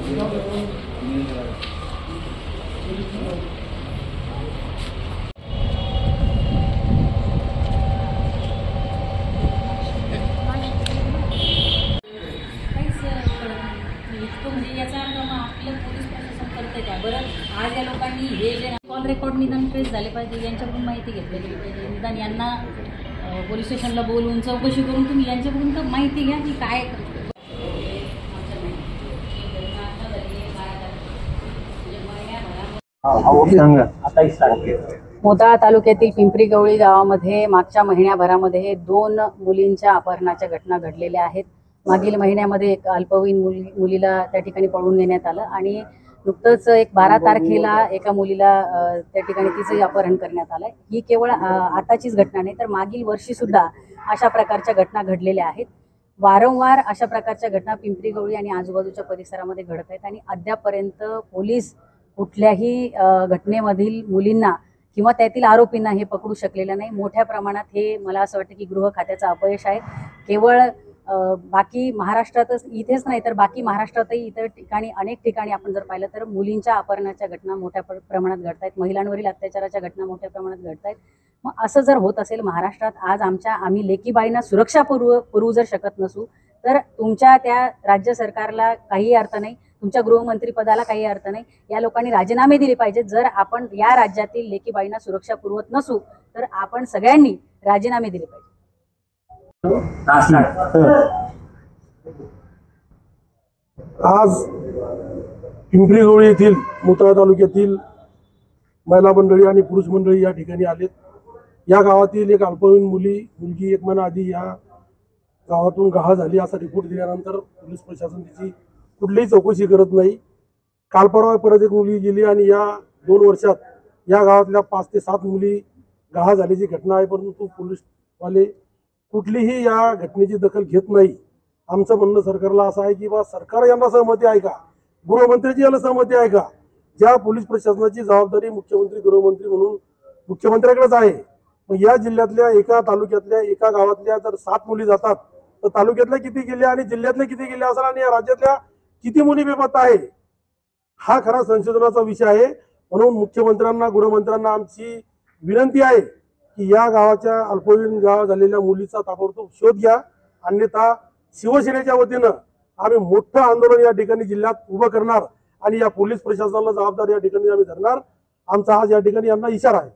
याचा अर्थ मग आपलं पोलीस प्रशासन करते काय बरं? आज या लोकांनी हे जे कॉल रेकॉर्ड निदान ट्रेस झाले पाहिजे, यांच्याकडून माहिती घेतली गेली पाहिजे, निदान यांना पोलीस स्टेशनला बोलवून चौकशी करून तुम्ही यांच्याकडून तर माहिती घ्या की काय. मोताळा तालुक्यातील पिंपरी गवळी गावामध्ये मागच्या महिन्याभरामध्ये 2 मुलींच्या अपहरणाच्या घटना घडलेल्या आहेत. मागील महिन्यामध्ये एक अल्पवयीन मुलीला त्या ठिकाणी पळवून नेण्यात आलं आणि नुकतंच एक 12 तारखेला एका मुलीला त्या ठिकाणी तिचंही अपहरण करण्यात आलं. ही केवळ आताचीच घटना नाही तर मागील वर्षी सुद्धा अशा प्रकारच्या घटना घडलेल्या आहेत. वारंवार अशा प्रकारच्या घटना पिंपरी गवळी आणि आजूबाजूच्या परिसरामध्ये घडत आहेत आणि अद्यापपर्यंत पोलीस कुठल्याही घटनेमधील मुलींना किंवा त्यातील आरोपींना हे पकडू शकलेलं नाही. मोठ्या प्रमाणात हे मला असं वाटतं की गृह खात्याचं अपयश आहे. केवळ बाकी महाराष्ट्रातच इथेच नाही तर बाकी महाराष्ट्रातही इतर ठिकाणी अनेक ठिकाणी आपण जर पाहिलं तर मुलींच्या अपहरणाच्या घटना मोठ्या प्रमाणात घडत आहेत, महिलांवरील अत्याचाराच्या घटना मोठ्या प्रमाणात घडत आहेत. मग असं जर होत असेल महाराष्ट्रात आज आम्ही लेकीबाईंना सुरक्षा पुरवू जर शकत नसू तर तुमच्या त्या राज्य सरकारला काही अर्थ नाही, तुमच्या गृहमंत्रीपदाला काही अर्थ नाही. या लोकांनी राजीनामे दिले पाहिजेत. जर आपण या राज्यातील लेकीबाईंना सुरक्षा पुरवत नसू तर आपण सगळ्यांनी राजीनामे दिले पाहिजे. आज पिंपरी गवळी येथील मोताळा तालुक्यातील महिला मंडळी आणि पुरुष मंडळी या ठिकाणी आलेत. या गावातील एक अल्पवयीन मुलगी 1 महिना आधी या गावातून गहाळ झाली असा रिपोर्ट दिल्यानंतर पोलीस प्रशासन तिची कुठलीही चौकशी करत नाही. काल परवा परत एक मुलगी गेली आणि या 2 वर्षात या गावातल्या 5 ते 7 मुली गहाळ झाल्याची घटना आहे, परंतु पोलीसवाले कुठलीही या घटनेची दखल घेत नाही. आमचं म्हणणं सरकारला असं आहे की बा सरकार यांना सहमती आहे का, गृहमंत्र्याची याला सहमती आहे का? ज्या पोलीस प्रशासनाची जबाबदारी मुख्यमंत्री गृहमंत्री म्हणून मुख्यमंत्र्याकडेच आहे. मग या जिल्ह्यातल्या एका तालुक्यातल्या एका गावातल्या जर 7 मुली जातात तर तालुक्यातल्या किती गेल्या आणि जिल्ह्यातल्या किती गेल्या असेल आणि या राज्यातल्या किती मुली बेपत्ता आहे, हा खरा संशोधनाचा विषय आहे. म्हणून मुख्यमंत्र्यांना गृहमंत्र्यांना आमची विनंती आहे की या गावाच्या अल्पवयीन गाव झालेल्या मुलीचा ताबडतोब शोध घ्या, अन्यथा शिवसेनेच्या वतीनं आम्ही मोठं आंदोलन या ठिकाणी जिल्ह्यात उभं करणार आणि या पोलीस प्रशासनाला जबाबदार या ठिकाणी आम्ही धरणार. आमचा आज या ठिकाणी यांना इशारा आहे.